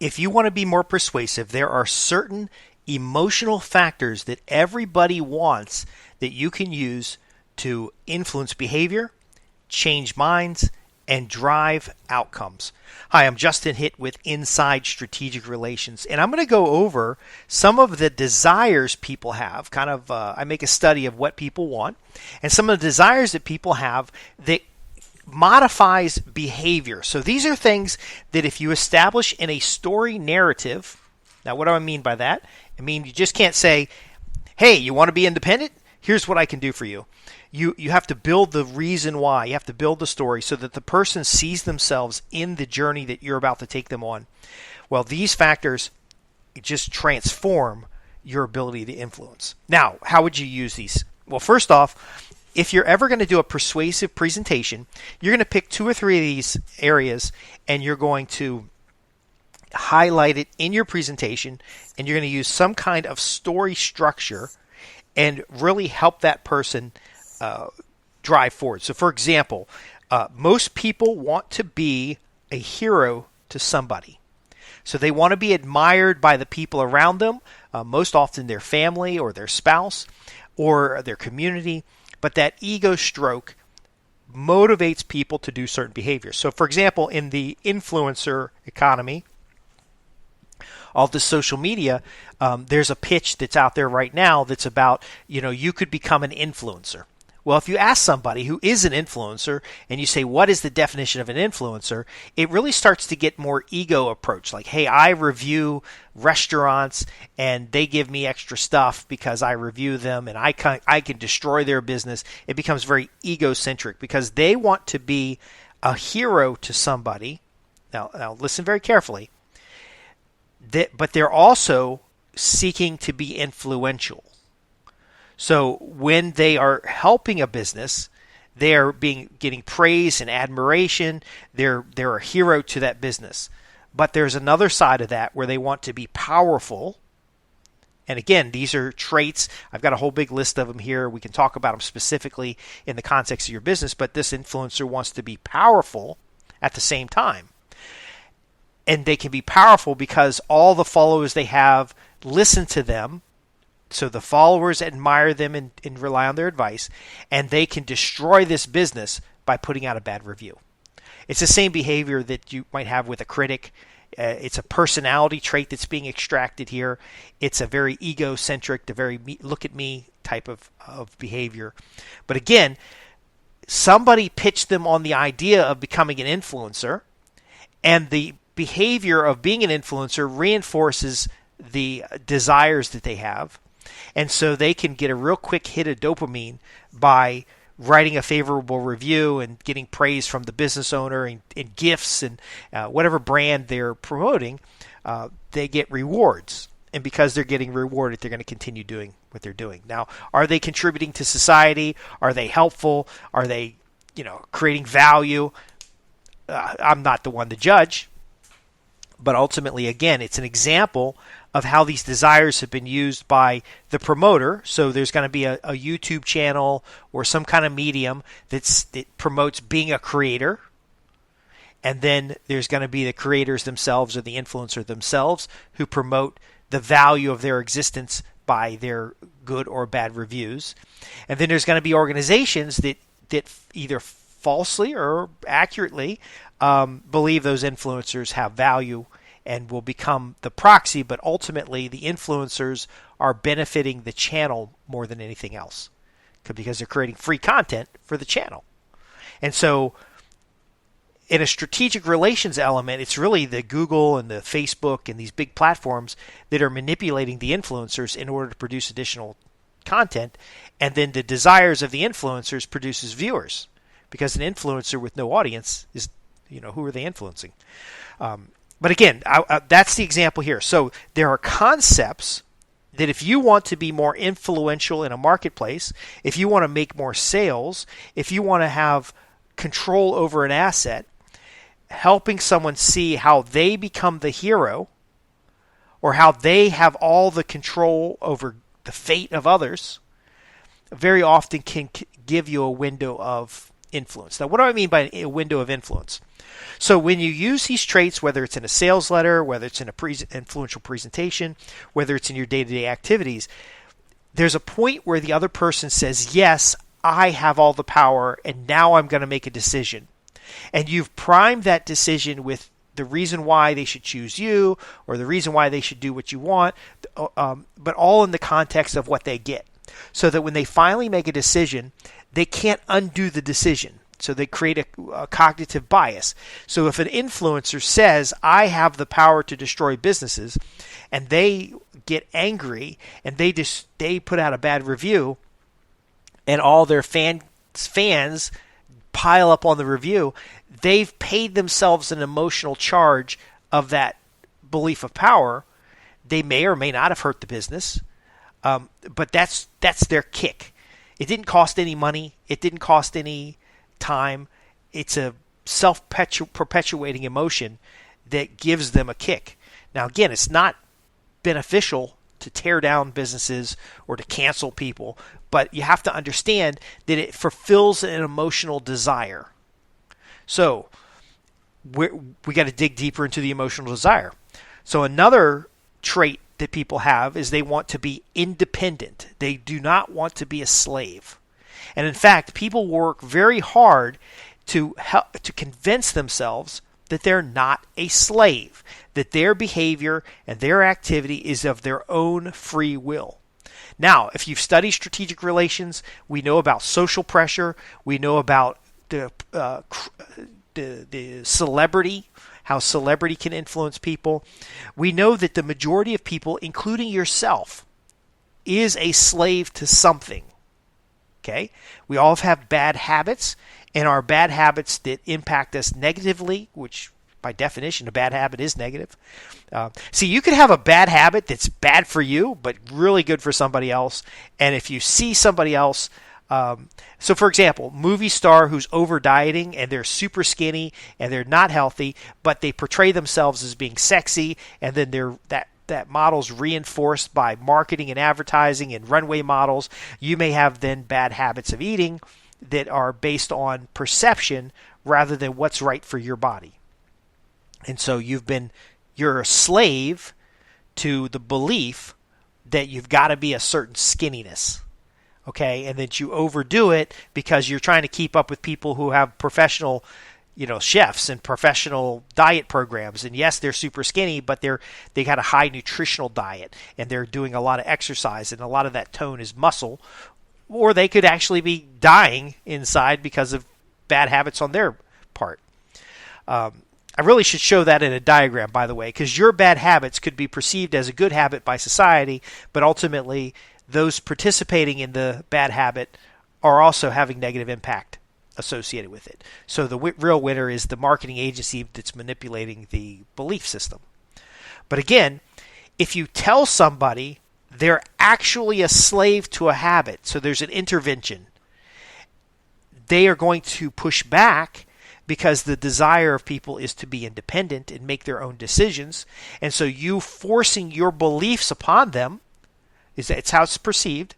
if you want to be more persuasive, there are certain emotional factors that everybody wants that you can use to influence behavior, change minds, and drive outcomes. Hi, I'm Justin Hitt with Inside Strategic Relations, and I'm going to go over some of the desires people have. I make a study of what people want, and some of the desires that people have that modifies behavior. So these are things that if you establish in a story narrative, now what do I mean by that? I mean, you just can't say, hey, you want to be independent? Here's what I can do for you. You have to build the reason why. You have to build the story so that the person sees themselves in the journey that you're about to take them on. Well, these factors just transform your ability to influence. Now, how would you use these? Well, first off, if you're ever going to do a persuasive presentation, you're going to pick 2 or 3 of these areas and you're going to highlight it in your presentation, and you're going to use some kind of story structure and really help that person drive forward. So for example, most people want to be a hero to somebody. So they want to be admired by the people around them, most often their family or their spouse or their community. But that ego stroke motivates people to do certain behaviors. So for example, in the influencer economy, all this social media, there's a pitch that's out there right now that's about, you could become an influencer. Well, if you ask somebody who is an influencer and you say, what is the definition of an influencer? It really starts to get more ego approach. Like, hey, I review restaurants and they give me extra stuff because I review them and I can destroy their business. It becomes very egocentric because they want to be a hero to somebody. Now listen very carefully. But they're also seeking to be influential. So when they are helping a business, they are getting praise and admiration. They're a hero to that business. But there's another side of that where they want to be powerful. And again, these are traits. I've got a whole big list of them here. We can talk about them specifically in the context of your business. But this influencer wants to be powerful at the same time. And they can be powerful because all the followers they have listen to them. So the followers admire them and rely on their advice, and they can destroy this business by putting out a bad review. It's the same behavior that you might have with a critic. It's a personality trait that's being extracted here. It's a very egocentric, the very look at me type of behavior. But again, somebody pitched them on the idea of becoming an influencer, and the behavior of being an influencer reinforces the desires that they have. And so they can get a real quick hit of dopamine by writing a favorable review and getting praise from the business owner and gifts and whatever brand they're promoting. They get rewards. And because they're getting rewarded, they're going to continue doing what they're doing. Now, are they contributing to society? Are they helpful? Are they, creating value? I'm not the one to judge. But ultimately, again, it's an example of how these desires have been used by the promoter. So there's going to be a YouTube channel or some kind of medium that promotes being a creator. And then there's going to be the creators themselves or the influencer themselves who promote the value of their existence by their good or bad reviews. And then there's going to be organizations that either falsely or accurately believe those influencers have value and will become the proxy, but ultimately the influencers are benefiting the channel more than anything else because they're creating free content for the channel. And so in a strategic relations element, it's really the Google and the Facebook and these big platforms that are manipulating the influencers in order to produce additional content, and then the desires of the influencers produces viewers, because an influencer with no audience is, who are they influencing? But again, that's the example here. So there are concepts that if you want to be more influential in a marketplace, if you want to make more sales, if you want to have control over an asset, helping someone see how they become the hero or how they have all the control over the fate of others very often can give you a window of influence. Now, what do I mean by a window of influence? So when you use these traits, whether it's in a sales letter, whether it's in a influential presentation, whether it's in your day-to-day activities, there's a point where the other person says, yes, I have all the power, and now I'm going to make a decision. And you've primed that decision with the reason why they should choose you or the reason why they should do what you want, but all in the context of what they get. So that when they finally make a decision, they can't undo the decision. So they create a cognitive bias. So if an influencer says, I have the power to destroy businesses, and they get angry and they put out a bad review, and all their fans pile up on the review, they've paid themselves an emotional charge of that belief of power. They may or may not have hurt the business, but that's their kick. It didn't cost any money. It didn't cost any time. It's a self-perpetuating emotion that gives them a kick. Now, again, it's not beneficial to tear down businesses or to cancel people, but you have to understand that it fulfills an emotional desire. So we got to dig deeper into the emotional desire. So another trait that people have is they want to be independent. They do not want to be a slave. And in fact, people work very hard to convince themselves that they're not a slave, that their behavior and their activity is of their own free will. Now, if you've studied strategic relations, we know about social pressure. We know about the celebrity, how celebrity can influence people. We know that the majority of people, including yourself, is a slave to something. Okay? We all have bad habits, and our bad habits that impact us negatively, which by definition, a bad habit is negative. See, you could have a bad habit that's bad for you, but really good for somebody else. And if you see somebody else, so for example, movie star who's over dieting and they're super skinny and they're not healthy, but they portray themselves as being sexy, and then that model's reinforced by marketing and advertising and runway models. You may have then bad habits of eating that are based on perception rather than what's right for your body. And so you're a slave to the belief that you've got to be a certain skinniness, okay, and that you overdo it because you're trying to keep up with people who have professional, chefs and professional diet programs. And yes, they're super skinny, but they got a high nutritional diet and they're doing a lot of exercise, and a lot of that tone is muscle, or they could actually be dying inside because of bad habits on their part. I really should show that in a diagram, by the way, because your bad habits could be perceived as a good habit by society, but ultimately those participating in the bad habit are also having negative impact associated with it. So the real winner is the marketing agency that's manipulating the belief system. But again, if you tell somebody they're actually a slave to a habit, so there's an intervention, they are going to push back because the desire of people is to be independent and make their own decisions. And so you forcing your beliefs upon them, it's how it's perceived,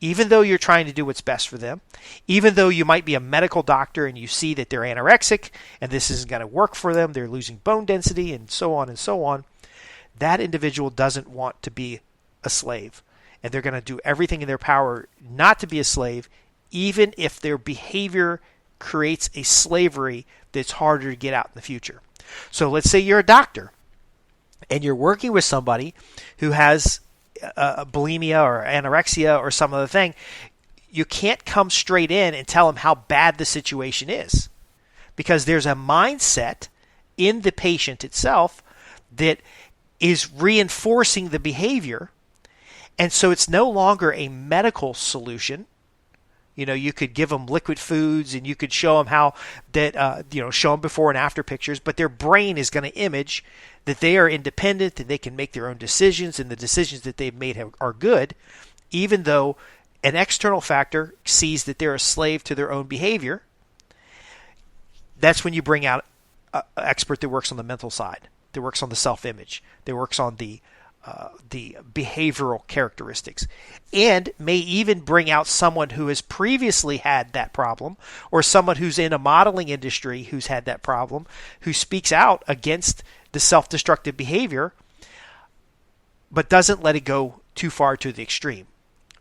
even though you're trying to do what's best for them, even though you might be a medical doctor and you see that they're anorexic and this isn't going to work for them, they're losing bone density and so on, that individual doesn't want to be a slave. And they're going to do everything in their power not to be a slave, even if their behavior creates a slavery that's harder to get out in the future. So let's say you're a doctor and you're working with somebody who has a bulimia or anorexia or some other thing. You can't come straight in and tell them how bad the situation is, because there's a mindset in the patient itself that is reinforcing the behavior. And so it's no longer a medical solution. You could give them liquid foods and you could show them how that, show them before and after pictures, but their brain is going to image that they are independent and they can make their own decisions, and the decisions that they've made are good, even though an external factor sees that they're a slave to their own behavior. That's when you bring out an expert that works on the mental side, that works on the self-image, that works on the the behavioral characteristics, and may even bring out someone who has previously had that problem, or someone who's in a modeling industry who's had that problem, who speaks out against the self-destructive behavior, but doesn't let it go too far to the extreme.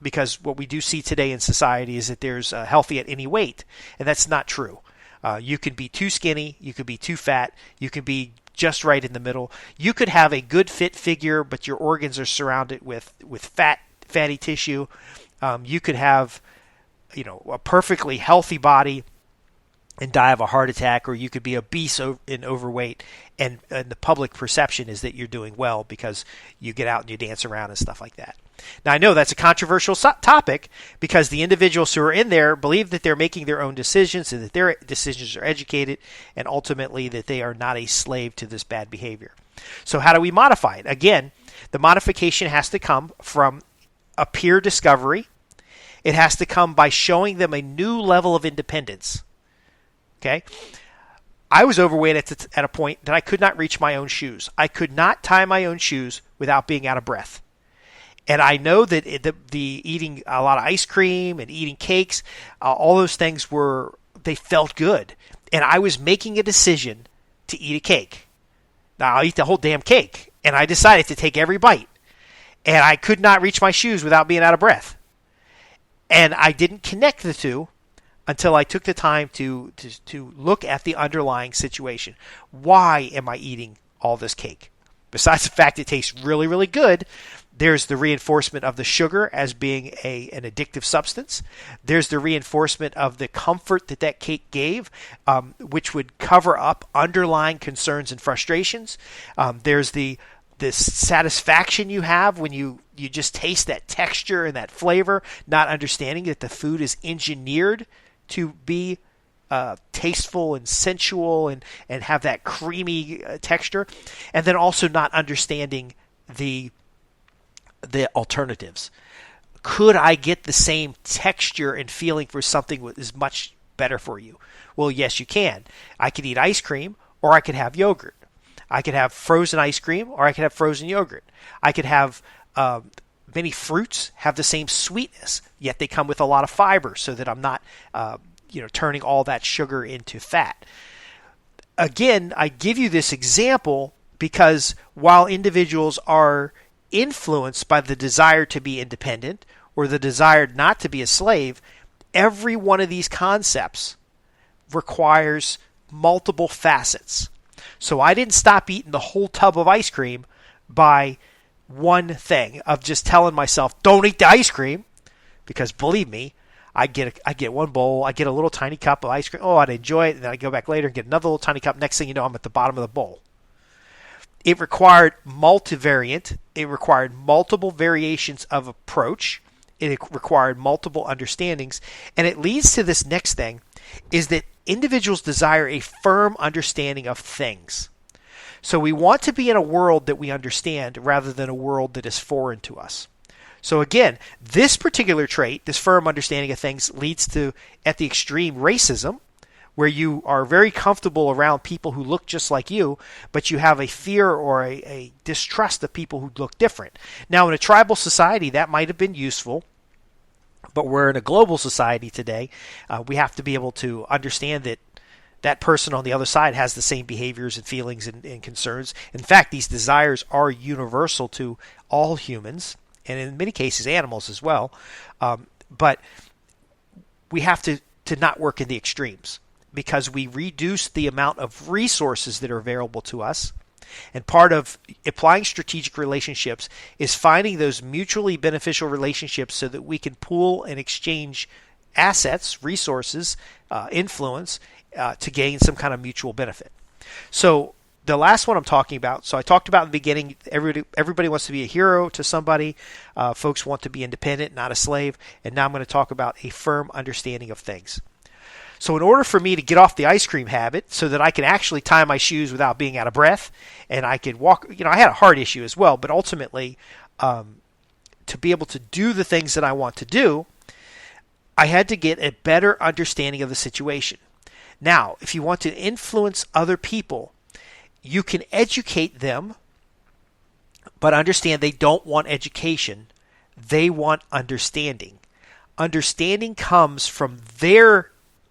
Because what we do see today in society is that there's healthy at any weight, and that's not true. You can be too skinny, you could be too fat, you can be just right in the middle. You could have a good fit figure, but your organs are surrounded with fatty tissue. You could have, a perfectly healthy body and die of a heart attack, or you could be obese and overweight, and the public perception is that you're doing well because you get out and you dance around and stuff like that. Now, I know that's a controversial topic because the individuals who are in there believe that they're making their own decisions and that their decisions are educated, and ultimately that they are not a slave to this bad behavior. So how do we modify it? Again, the modification has to come from a peer discovery. It has to come by showing them a new level of independence. Okay? I was overweight at a point that I could not reach my own shoes. I could not tie my own shoes without being out of breath. And I know that the eating a lot of ice cream and eating cakes, all those things they felt good. And I was making a decision to eat a cake. Now, I'll eat the whole damn cake. And I decided to take every bite. And I could not reach my shoes without being out of breath. And I didn't connect the two until I took the time to look at the underlying situation. Why am I eating all this cake? Besides the fact it tastes really, really good, there's the reinforcement of the sugar as being an addictive substance. There's the reinforcement of the comfort that cake gave, which would cover up underlying concerns and frustrations. There's the satisfaction you have when you just taste that texture and that flavor, not understanding that the food is engineered to be tasteful and sensual and have that creamy texture, and then also not understanding the alternatives. Could I get the same texture and feeling for something that is much better for you? Well, yes, you can. I could eat ice cream, or I could have yogurt. I could have frozen ice cream, or I could have frozen yogurt. I could have many fruits have the same sweetness, yet they come with a lot of fiber, so that I'm not turning all that sugar into fat. Again, I give you this example because while individuals are influenced by the desire to be independent or the desire not to be a slave, every one of these concepts requires multiple facets. So I didn't stop eating the whole tub of ice cream by one thing of just telling myself, don't eat the ice cream, because believe me, I get one bowl, I get a little tiny cup of ice cream, I'd enjoy it, and then I go back later and get another little tiny cup. Next thing you know, I'm at the bottom of the bowl. It required multivariant. It required multiple variations of approach. It required multiple understandings. And it leads to this next thing, is that individuals desire a firm understanding of things. So we want to be in a world that we understand rather than a world that is foreign to us. So again, this particular trait, this firm understanding of things, leads to, at the extreme, racism, where you are very comfortable around people who look just like you, but you have a fear or a distrust of people who look different. Now, in a tribal society, that might have been useful, but we're in a global society today. We have to be able to understand that that person on the other side has the same behaviors and feelings and concerns. In fact, these desires are universal to all humans, and in many cases animals as well. But we have to not work in the extremes, because we reduce the amount of resources that are available to us. And part of applying strategic relationships is finding those mutually beneficial relationships so that we can pool and exchange assets, resources, influence to gain some kind of mutual benefit. So the last one I'm talking about, so I talked about in the beginning, everybody wants to be a hero to somebody. Folks want to be independent, not a slave. And now I'm going to talk about a firm understanding of things. So in order for me to get off the ice cream habit so that I can actually tie my shoes without being out of breath and I could walk, I had a heart issue as well, but ultimately to be able to do the things that I want to do, I had to get a better understanding of the situation. Now, if you want to influence other people, you can educate them But understand, they don't want education. They want understanding. Understanding comes from their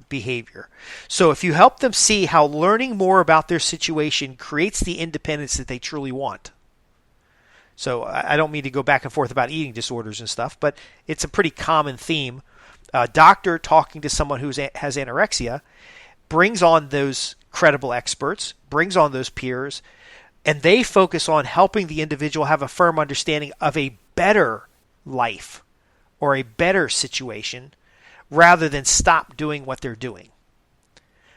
behavior. So if you help them see how learning more about their situation creates the independence that they truly want. So I don't mean to go back and forth about eating disorders and stuff, but it's a pretty common theme. A doctor talking to someone who has anorexia brings on those credible experts, brings on those peers, and they focus on helping the individual have a firm understanding of a better life or a better situation rather than stop doing what they're doing.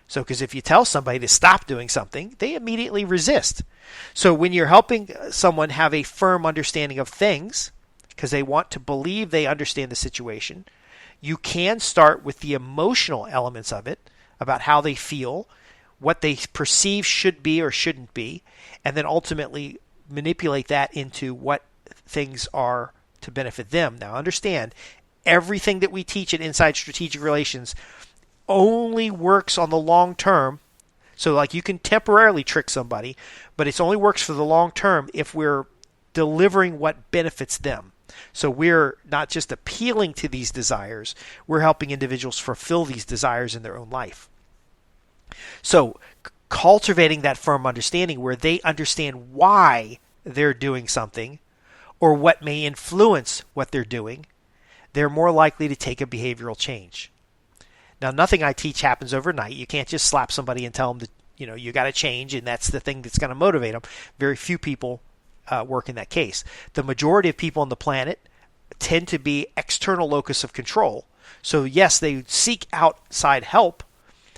So, because if you tell somebody to stop doing something, they immediately resist. So when you're helping someone have a firm understanding of things, because they want to believe they understand the situation, you can start with the emotional elements of it, about how they feel, what they perceive should be or shouldn't be, and then ultimately manipulate that into what things are to benefit them. Now understand, everything that we teach at Inside Strategic Relations only works on the long term. So like you can temporarily trick somebody, but it only works for the long term if we're delivering what benefits them. So we're not just appealing to these desires, we're helping individuals fulfill these desires in their own life. So cultivating that firm understanding where they understand why they're doing something or what may influence what they're doing, they're more likely to take a behavioral change. Now, nothing I teach happens overnight. You can't just slap somebody and tell them that, you got to change, and that's the thing that's going to motivate them. Very few people work in that case. The majority of people on the planet tend to be external locus of control. So, yes, they seek outside help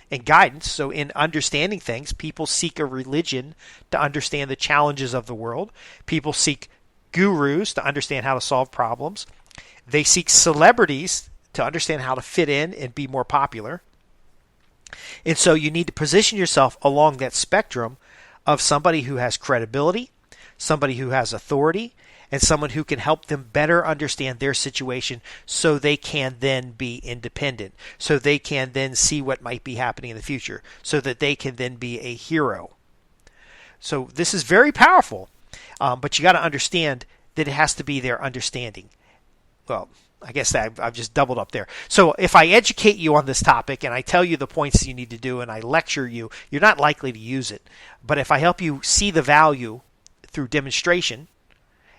and guidance. So, in understanding things, people seek a religion to understand the challenges of the world. People seek gurus to understand how to solve problems. They seek celebrities to understand how to fit in and be more popular. And so you need to position yourself along that spectrum of somebody who has credibility, somebody who has authority, and someone who can help them better understand their situation so they can then be independent, so they can then see what might be happening in the future, so that they can then be a hero. So this is very powerful, but you got to understand that it has to be their understanding. Well, I guess I've just doubled up there. So if I educate you on this topic and I tell you the points you need to do and I lecture you, you're not likely to use it. But if I help you see the value through demonstration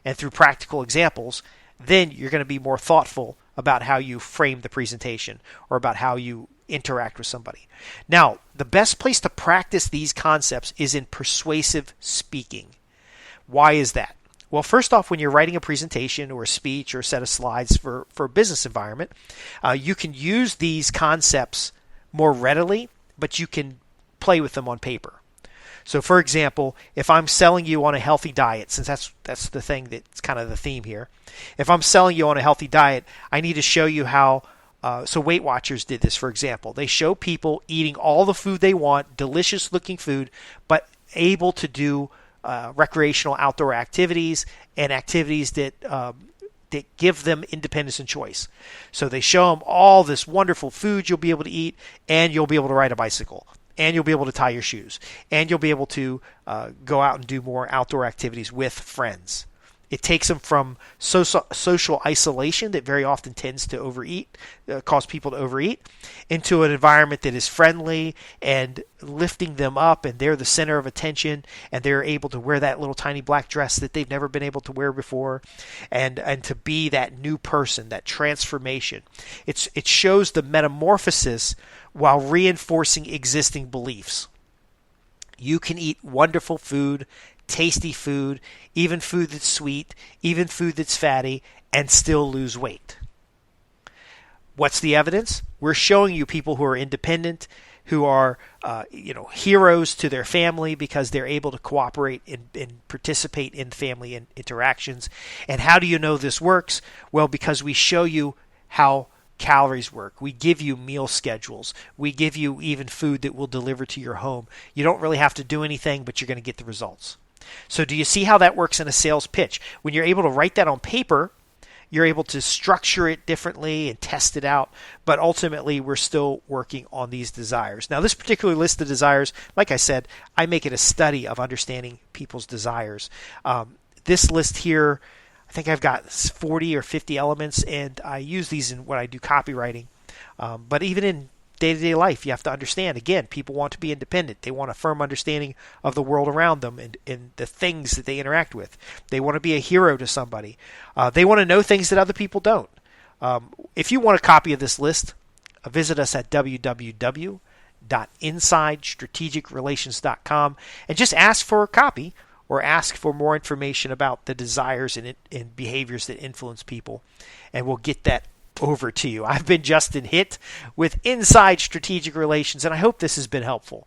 and through practical examples, then you're going to be more thoughtful about how you frame the presentation or about how you interact with somebody. Now, the best place to practice these concepts is in persuasive speaking. Why is that? Well, first off, when you're writing a presentation or a speech or a set of slides for a business environment, you can use these concepts more readily, but you can play with them on paper. So, for example, if I'm selling you on a healthy diet, since that's the thing that's kind of the theme here, if I'm selling you on a healthy diet, I need to show you how. So Weight Watchers did this, for example. They show people eating all the food they want, delicious looking food, but able to do recreational outdoor activities and activities that give them independence and choice. So they show them all this wonderful food you'll be able to eat, and you'll be able to ride a bicycle, and you'll be able to tie your shoes, and you'll be able to go out and do more outdoor activities with friends. It takes them from social isolation that very often tends to cause people to overeat, into an environment that is friendly and lifting them up, and they're the center of attention, and they're able to wear that little tiny black dress that they've never been able to wear before, and to be that new person, that transformation. It shows the metamorphosis while reinforcing existing beliefs. You can eat wonderful food, tasty food, even food that's sweet, even food that's fatty, and still lose weight. What's the evidence? We're showing you people who are independent, who are heroes to their family because they're able to cooperate and participate in family interactions. And how do you know this works? Well, because we show you how calories work. We give you meal schedules. We give you even food that will deliver to your home. You don't really have to do anything, but you're going to get the results. So do you see how that works in a sales pitch? When you're able to write that on paper, you're able to structure it differently and test it out, but ultimately we're still working on these desires. Now, this particular list of desires, like I said, I make it a study of understanding people's desires. this list here, I think I've got 40 or 50 elements, and I use these in when I do copywriting. But even in day-to-day life, you have to understand, again, people want to be independent. They want a firm understanding of the world around them and the things that they interact with. They want to be a hero to somebody. They want to know things that other people don't. If you want a copy of this list, visit us at www.insidestrategicrelations.com and just ask for a copy or ask for more information about the desires and behaviors that influence people, and we'll get that over to you. I've been Justin Hitt with Inside Strategic Relations, and I hope this has been helpful.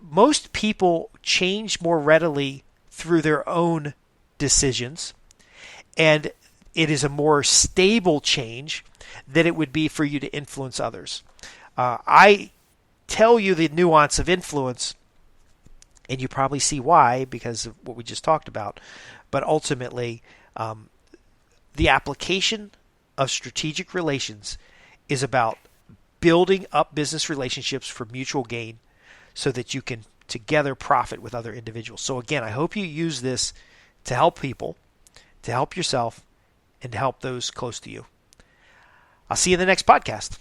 Most people change more readily through their own decisions, and it is a more stable change than it would be for you to influence others. I tell you the nuance of influence, and you probably see why because of what we just talked about, but ultimately the application of strategic relations is about building up business relationships for mutual gain so that you can together profit with other individuals. So again, I hope you use this to help people, to help yourself, and to help those close to you. I'll see you in the next podcast.